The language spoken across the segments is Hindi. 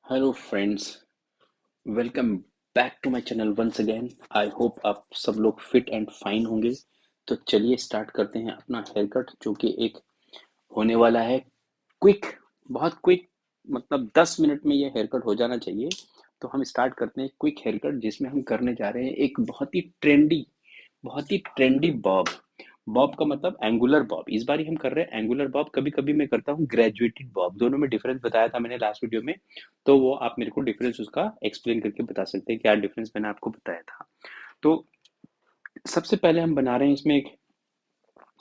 Hello friends, welcome back to my channel once again. I hope आप सब लोग फिट एंड फाइन होंगे। तो चलिए स्टार्ट करते हैं अपना हेयर कट, जो कि एक होने वाला है क्विक, बहुत क्विक। मतलब 10 मिनट में ये हेयर कट हो जाना चाहिए। तो हम स्टार्ट करते हैं क्विक हेयर कट, जिसमें हम करने जा रहे हैं एक बहुत ही ट्रेंडी बॉब। बॉब का मतलब एंगुलर बॉब। इस बार ही हम कर रहे हैं एंगुलर बॉब। कभी कभी मैं करता हूँ ग्रेजुएटेड बॉब। दोनों में डिफरेंस बताया था मैंने लास्ट वीडियो में। तो वो आप मेरे को डिफरेंस उसका एक्सप्लेन करके बता सकते हैं, क्या डिफरेंस मैंने आपको बताया था। तो सबसे पहले हम बना रहे हैं इसमें एक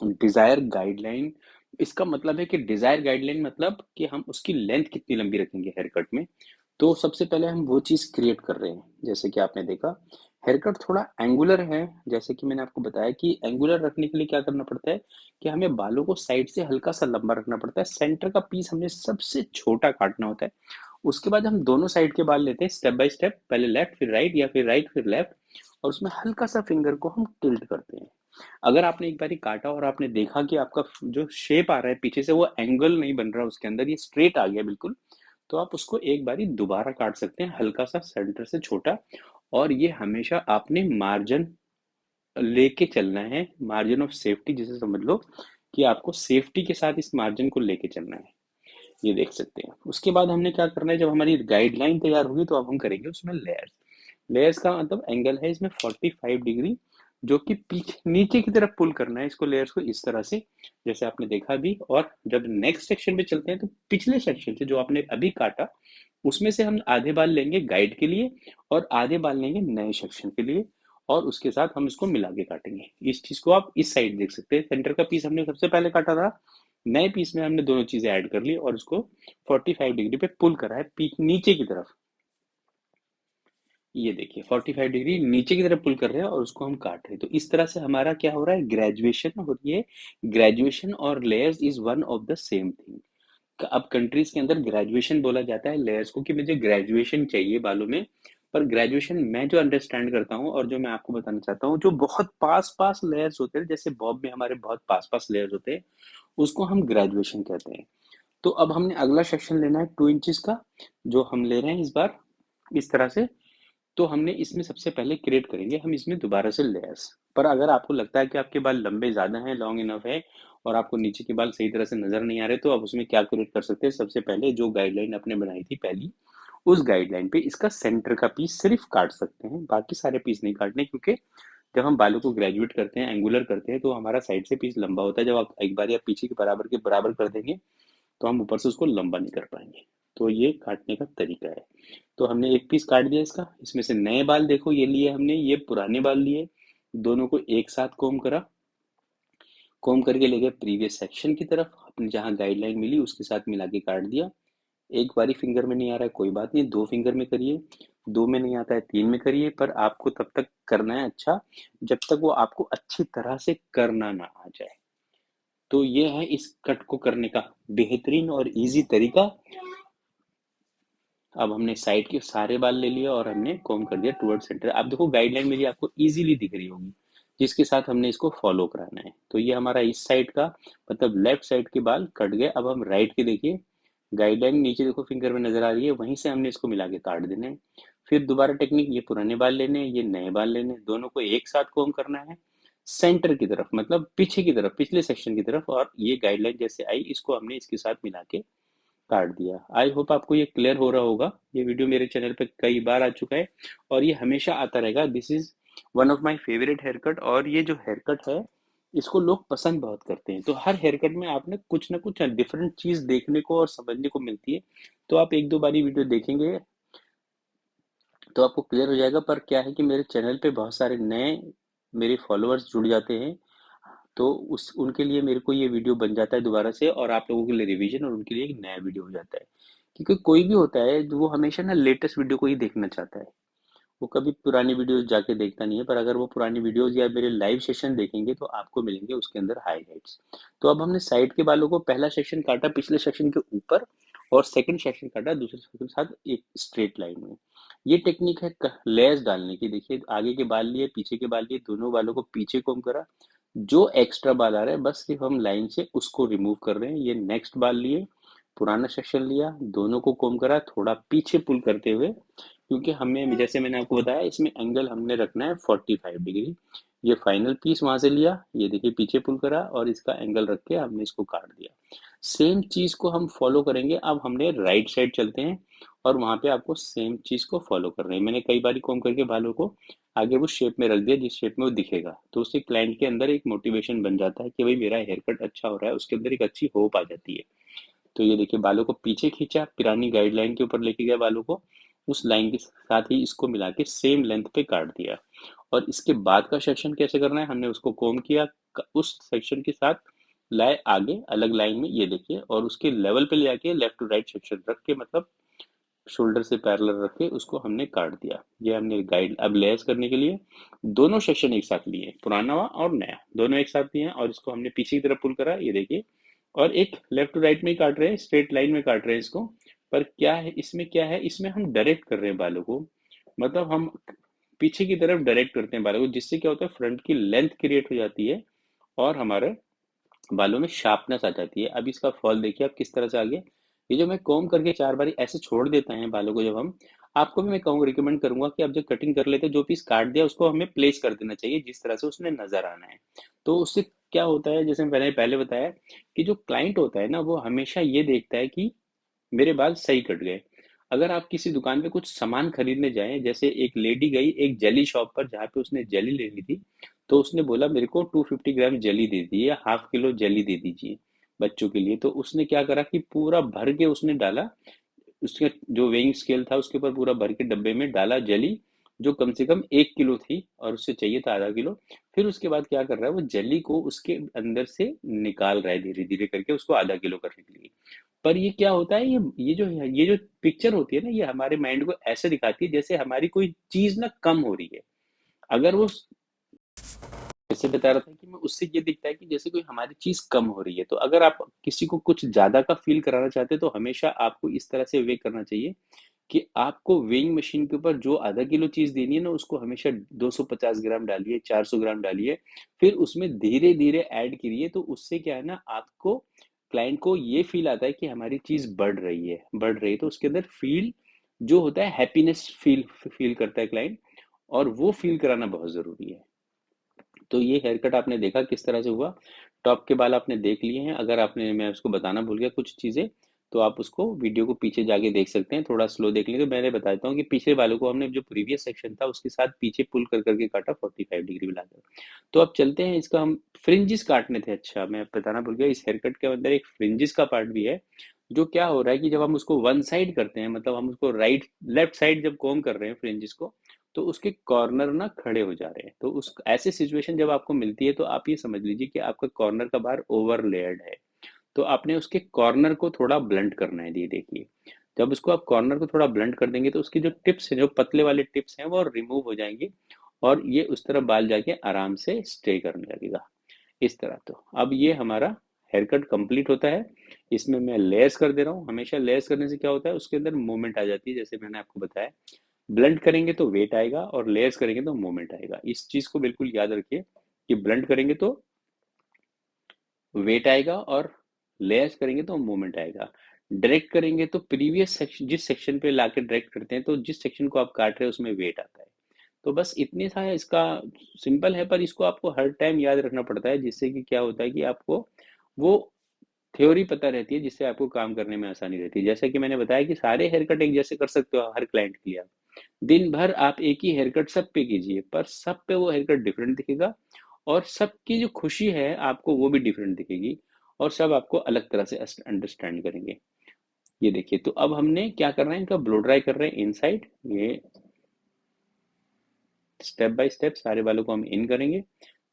डिजायर गाइडलाइन। इसका मतलब है कि डिजायर गाइडलाइन मतलब कि हम उसकी लेंथ कितनी लंबी रखेंगे हेयर कट में। तो सबसे पहले हम वो चीज क्रिएट कर रहे हैं। जैसे कि आपने देखा, हेयर कट थोड़ा एंगुलर है। जैसे कि मैंने आपको बताया कि एंगुलर रखने के लिए क्या करना पड़ता है कि हमें बालों को साइड से हल्का सा लंबा रखना पड़ता है। सेंटर का पीस हमने सबसे छोटा काटना होता है। उसके बाद हम दोनों साइड के बाल लेते हैं स्टेप बाय स्टेप, पहले लेफ्ट फिर राइट या फिर राइट फिर लेफ्ट, और उसमें हल्का सा फिंगर को हम टिल्ट करते हैं। अगर आपने एक बारी काटा और आपने देखा कि आपका जो शेप आ रहा है पीछे से, वो एंगल नहीं बन रहा उसके अंदर, ये स्ट्रेट आ गया बिल्कुल, तो आप उसको एक बारी दोबारा काट सकते हैं, हल्का सा सेंटर से छोटा। और ये हमेशा आपने मार्जिन लेके चलना है, मार्जिन ऑफ सेफ्टी जिसे समझ लो, कि आपको सेफ्टी के साथ इस मार्जिन को लेके चलना है। ये देख सकते हैं। उसके बाद हमने क्या करना है, जब हमारी गाइडलाइन तैयार होगी तो अब हम करेंगे उसमें लेयर्स। लेयर्स का मतलब एंगल है इसमें 45 डिग्री, जो कि पीछे नीचे की तरफ पुल करना है इसको, लेयर्स को इस तरह से, जैसे आपने देखा भी। और जब नेक्स्ट सेक्शन पे चलते हैं तो पिछले सेक्शन से जो आपने अभी काटा, उसमें से हम आधे बाल लेंगे गाइड के लिए और आधे बाल लेंगे नए सेक्शन के लिए, और उसके साथ हम इसको मिला के काटेंगे। इस चीज को आप इस साइड देख सकते हैं। सेंटर का पीस हमने सबसे पहले काटा था, नए पीस में हमने दोनों चीजें ऐड कर ली और उसको 45 डिग्री पे पुल करा है पीक नीचे की तरफ। ये देखिए 45 डिग्री नीचे की तरफ पुल कर रहे हैं और उसको हम काट रहे हैं। तो इस तरह से हमारा क्या हो रहा है, ग्रेजुएशन हो रही है। ग्रेजुएशन और layers is one of the same thing. अब कंट्रीज के अंदर ग्रेजुएशन बोला जाता है लेयर्स को, कि मुझे ग्रेजुएशन चाहिए बालों में। पर ग्रेजुएशन मैं जो अंडरस्टैंड करता हूँ और जो मैं आपको बताना चाहता हूँ, जो बहुत पास पास लेयर्स होते हैं, जैसे बॉब में हमारे बहुत पास पास लेयर्स होते हैं, उसको हम ग्रेजुएशन कहते हैं। तो अब हमने अगला सेक्शन लेना है 2 इंचज का, जो हम ले रहे हैं इस बार इस तरह से। तो हमने इसमें सबसे पहले क्रिएट करेंगे हम इसमें दोबारा से लेयर्स। पर अगर आपको लगता है कि आपके बाल लंबे ज़्यादा हैं, लॉन्ग इनफ है, और आपको नीचे के बाल सही तरह से नजर नहीं आ रहे, तो आप उसमें क्या क्रिएट कर सकते हैं, सबसे पहले जो गाइडलाइन आपने बनाई थी पहली, उस गाइडलाइन पे इसका सेंटर का पीस सिर्फ काट सकते हैं, बाकी सारे पीस नहीं काटने। क्योंकि जब हम बालों को ग्रेजुएट करते हैं, एंगुलर करते हैं, तो हमारा साइड से पीस लंबा होता है। जब आप एक बार या पीछे के बराबर कर देंगे, तो हम ऊपर से उसको लंबा नहीं कर पाएंगे। तो ये काटने का तरीका है। तो हमने एक पीस काट दिया इसका। इसमें से नए बाल देखो ये लिए हमने, ये पुराने बाल लिए, दोनों को एक साथ कोम करा। कोम करके ले गए प्रीवियस सेक्शन की तरफ, अपने जहाँ गाइडलाइन मिली उसके साथ मिला के काट दिया। एक बारी फिंगर में नहीं आ रहा है कोई बात नहीं, 2 फिंगर में करिए। दो में नहीं आता है 3 में करिए, पर आपको तब तक करना है अच्छा, जब तक वो आपको अच्छी तरह से करना ना आ जाए। तो ये है इस कट को करने का बेहतरीन और इजी तरीका। अब हमने साइड के सारे बाल ले लिया और हमने कॉम कर दिया टुवर्ड सेंटर। आप देखो गाइडलाइन मेरी आपको इजीली दिख रही होगी, जिसके साथ हमने इसको फॉलो कराना है। तो ये हमारा इस साइड का मतलब लेफ्ट साइड के बाल कट गए। अब हम राइट के देखिए, गाइडलाइन नीचे देखो फिंगर में नजर आ रही है, वहीं से हमने इसको मिला के काट देना है। फिर दोबारा टेक्निक, ये पुराने बाल लेने हैं, ये नए बाल लेने हैं, दोनों को एक साथ कॉम करना है सेंटर की तरफ, मतलब पीछे की तरफ, पिछले सेक्शन की तरफ। और ये गाइडलाइन जैसे आई, इसको हमने इसके साथ मिला के काट दिया। आई होप आपको ये क्लियर हो रहा होगा। ये वीडियो मेरे चैनल पे कई बार आ चुका है और ये हमेशा आता रहेगा। This is one of my favourite haircut. और ये जो हेयर कट है, इसको लोग पसंद बहुत करते हैं। तो हर हेयर कट में आपने कुछ ना कुछ डिफरेंट चीज देखने को और समझने को मिलती है। तो आप एक दो बारी वीडियो देखेंगे तो आपको क्लियर हो जाएगा। पर क्या है कि मेरे चैनल पे बहुत सारे नए मेरे फॉलोअर्स जुड़ जाते हैं, तो उस उनके लिए मेरे को ये वीडियो बन जाता है दोबारा से, और आप लोगों के लिए रिवीजन, और उनके लिए एक नया वीडियो हो जाता है। क्योंकि कोई भी होता है जो वो हमेशा ना लेटेस्ट वीडियो को ही देखना चाहता है, वो कभी पुरानी वीडियोस जाके देखता नहीं है। पर अगर वो पुरानी वीडियोस या मेरे लाइव सेशन देखेंगे तो आपको मिलेंगे उसके अंदर हाईलाइट्स। तो अब हमने साइड के बालों को पहला सेक्शन काटा पिछले सेक्शन के ऊपर, और सेकंड सेक्शन काटा दूसरे सेक्शन के साथ एक स्ट्रेट लाइन में। ये टेक्निक है लेयर्स डालने की। देखिए आगे के बाल लिए, पीछे के बाल लिए, दोनों बालों को पीछे कोम करा। जो एक्स्ट्रा बाल आ रहा है बस सिर्फ हम लाइन से उसको रिमूव कर रहे हैं। ये नेक्स्ट बाल लिए, पुराना सेक्शन लिया, दोनों को कोम करा, थोड़ा पीछे पुल करते हुए, क्योंकि हमें जैसे मैंने आपको बताया इसमें एंगल हमने रखना है 45 डिग्री। ये फाइनल पीस वहां से लिया, ये देखिए पीछे पुल करा और इसका एंगल रख के हमने इसको काट दिया। सेम चीज को हम फॉलो करेंगे। अब हमने राइट साइड चलते हैं और वहां पे आपको सेम चीज को फॉलो करना है। मैंने कई बार कोम करके बालों को आगे वो शेप में रख दिया जिस शेप में वो दिखेगा, तो उससे क्लाइंट के अंदर एक मोटिवेशन बन जाता है कि भाई मेरा हेयर कट अच्छा हो रहा है, उसके अंदर एक अच्छी होप आ जाती है। तो ये देखिए बालों को पीछे खींचा, पुरानी गाइडलाइन के ऊपर लेके गया बालों को, उस लाइन के साथ ही इसको मिला के सेम लेंथ पे काट दिया। और इसके बाद का सेक्शन कैसे करना है, हमने उसको कोम किया, उस सेक्शन के साथ लाए आगे अलग लाइन में, ये देखिए, और उसके लेवल पे ले आके लेफ्ट टू राइट सेक्शन रख के, मतलब शोल्डर से पैरेलल रख के उसको हमने काट दिया। ये हमने गाइड अब लेयर्स करने के लिए दोनों सेक्शन एक साथ लिए, पुराना और नया दोनों एक साथ लिए हैं, और इसको हमने पीछे की तरफ पुल करा, ये देखिए। और एक लेफ्ट टू राइट में ही काट रहे हैं, स्ट्रेट लाइन में काट रहे हैं इसको। पर क्या है इसमें, क्या है इसमें, हम डायरेक्ट कर रहे हैं बालों को, मतलब हम पीछे की तरफ डायरेक्ट करते हैं बालों को, जिससे क्या होता है फ्रंट की लेंथ क्रिएट हो जाती है और हमारे बालों में शार्पनेस आ जाती है। अब इसका फॉल देखिए आप किस तरह से आगे, ये जो मैं कॉम्ब करके 4 बारी ऐसे छोड़ देते हैं बालों को, जब हम, आपको भी मैं कहूँ रिकमेंड करूंगा कि आप जब कटिंग कर लेते हैं जो पीस काट दिया उसको हमें प्लेस कर देना चाहिए जिस तरह से उसने नजर आना है। तो उससे क्या होता है, जैसे मैंने पहले बताया कि जो क्लाइंट होता है ना वो हमेशा ये देखता है कि मेरे बाल सही कट गए। अगर आप किसी दुकान पे कुछ सामान खरीदने जाएं, जैसे एक लेडी गई एक जेली शॉप पर जहाँ पे उसने जेली लेनी थी, तो उसने बोला मेरे को 250 ग्राम जेली दे दीजिए या हाफ किलो जेली दे दीजिए बच्चों के लिए। तो उसने क्या करा कि पूरा भर के उसने डाला, उसके जो वेइंग स्केल था उसके ऊपर पूरा भर के डब्बे में डाला जेली, जो कम से कम 1 किलो थी और उससे चाहिए था आधा किलो। फिर उसके बाद क्या कर रहा है, वो जेली को उसके अंदर से निकाल रहा है धीरे धीरे करके उसको आधा किलो करने के लिए। पर ये क्या होता है, ये जो पिक्चर होती है ना, ये हमारे माइंड को ऐसे दिखाती है जैसे हमारी कोई चीज ना कम हो रही है। अगर वो, जैसे बता रहा था कि मैं, उससे ये दिखता है कि जैसे कोई हमारी चीज कम हो रही है। तो अगर आप किसी को कुछ ज्यादा का फील कराना चाहते हैं तो हमेशा आपको इस तरह से वे करना चाहिए कि आपको वेइंग मशीन के ऊपर जो आधा किलो चीज देनी है ना उसको हमेशा 250 ग्राम डालिए, 400 ग्राम डालिए, फिर उसमें धीरे धीरे ऐड करिए। तो उससे क्या है ना, आपको क्लाइंट को ये फील आता है कि हमारी चीज बढ़ रही है, तो उसके अंदर फील जो होता है हैप्पीनेस फील फील करता है क्लाइंट, और वो फील कराना बहुत जरूरी है। तो ये हेयर कट आपने देखा किस तरह से हुआ, टॉप के बाल आपने देख लिए हैं। अगर आपने, मैं उसको बताना भूल गया कुछ चीज़ें, तो आप उसको वीडियो को पीछे जाके देख सकते हैं, थोड़ा स्लो देख लेंगे। तो मैंने बताता हूँ कि पिछले बालों को हमने जो प्रीवियस सेक्शन था उसके साथ पीछे पुल कर करके काटा 45 डिग्री मिलाकर। तो अब चलते हैं, इसका हम फ्रिंजेस काटने थे। अच्छा मैं बताना भूल गया, इस हेयर कट के अंदर एक फ्रिंजेस का पार्ट भी है। जो क्या हो रहा है कि जब हम उसको वन साइड करते हैं, मतलब हम उसको राइट लेफ्ट साइड जब कॉम्ब कर रहे हैं फ्रिंजेस को, तो उसके कॉर्नर ना खड़े हो जा रहे हैं। तो उस ऐसी सिचुएशन जब आपको मिलती है तो आप ये समझ लीजिए कि आपका कॉर्नर का बार ओवर लेयर्ड है। तो आपने उसके कॉर्नर को थोड़ा ब्लंट करना है। ये देखिए, जब उसको आप कॉर्नर को थोड़ा ब्लंट कर देंगे तो उसकी जो टिप्स हैं, जो पतले वाले टिप्स हैं, वो रिमूव हो जाएंगे और ये उस तरफ बाल जाके आराम से स्टे करने लगेगा इस तरह। तो अब ये हमारा हेयर कट कंप्लीट होता है। इसमें मैं लेयर्स कर दे रहा हूँ। हमेशा लेयर्स करने से क्या होता है, उसके अंदर मूवमेंट आ जाती है, जैसे मैंने आपको बताया। ब्लंट करेंगे तो वेट आएगा और लेयर्स करेंगे तो मूवमेंट आएगा। इस चीज को बिल्कुल याद रखिए कि ब्लंट करेंगे तो वेट आएगा और लेयर्स करेंगे तो मूवमेंट आएगा। डायरेक्ट करेंगे तो प्रीवियस सेक्शन, जिस सेक्शन पे लाके डायरेक्ट करते हैं तो जिस सेक्शन को आप काट रहे हैं उसमें वेट आता है। तो बस इतने सा है इसका, सिंपल है, पर इसको आपको हर टाइम याद रखना पड़ता है, जिससे कि क्या होता है कि आपको वो थ्योरी पता रहती है, जिससे आपको काम करने में आसानी रहती है। जैसा कि मैंने बताया कि सारे हेयर कट एक जैसे कर सकते हो हर क्लाइंट के लिए। दिन भर आप एक ही हेयर कट सब पे कीजिए, पर सब पे वो हेयर कट डिफरेंट दिखेगा, और सबकी जो खुशी है आपको वो भी डिफरेंट दिखेगी, और सब आपको अलग तरह से अंडरस्टैंड करेंगे। ये देखिए, तो अब हमने क्या करना है, इनका ब्लो ड्राई कर रहे हैं इनसाइड। ये स्टेप बाय स्टेप सारे बालों को हम इन करेंगे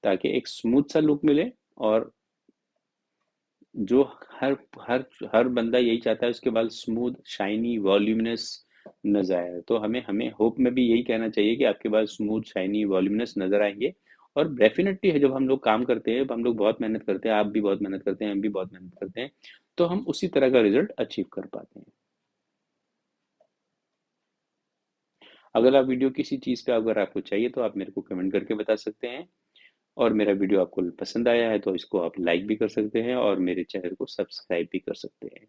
ताकि एक स्मूथ सा लुक मिले। और जो हर हर हर बंदा यही चाहता है उसके बाल स्मूथ शाइनी वॉल्यूमिनस नजर आए। तो हमें हमें होप में भी यही कहना चाहिए कि आपके बाल स्मूथ शाइनी वॉल्यूमिनस नजर आएंगे। और डेफिनेटली है, जब हम लोग काम करते हैं, हम लोग बहुत मेहनत करते हैं, आप भी बहुत मेहनत करते हैं, हम भी बहुत मेहनत करते हैं, तो हम उसी तरह का रिजल्ट अचीव कर पाते हैं। अगर आप वीडियो किसी चीज़ पे अगर आपको चाहिए तो आप मेरे को कमेंट करके बता सकते हैं। और मेरा वीडियो आपको पसंद आया है तो इसको आप लाइक भी कर सकते हैं और मेरे चैनल को सब्सक्राइब भी कर सकते हैं।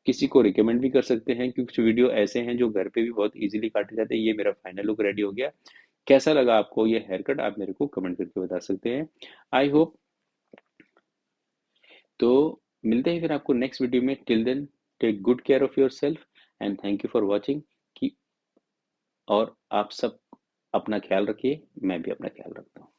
किसी को रिकमेंड भी कर सकते हैं, क्योंकि कुछ वीडियो ऐसे हैं जो घर पे भी बहुत इजीली काटे जाते हैं। ये मेरा फाइनल लुक रेडी हो गया। कैसा लगा आपको ये हेयर कट, आप मेरे को कमेंट करके बता सकते हैं। आई होप, तो मिलते हैं फिर आपको नेक्स्ट वीडियो में। Till then, take good care of yourself and thank you for watching. की और आप सब अपना ख्याल रखिए, मैं भी अपना ख्याल रखता हूँ।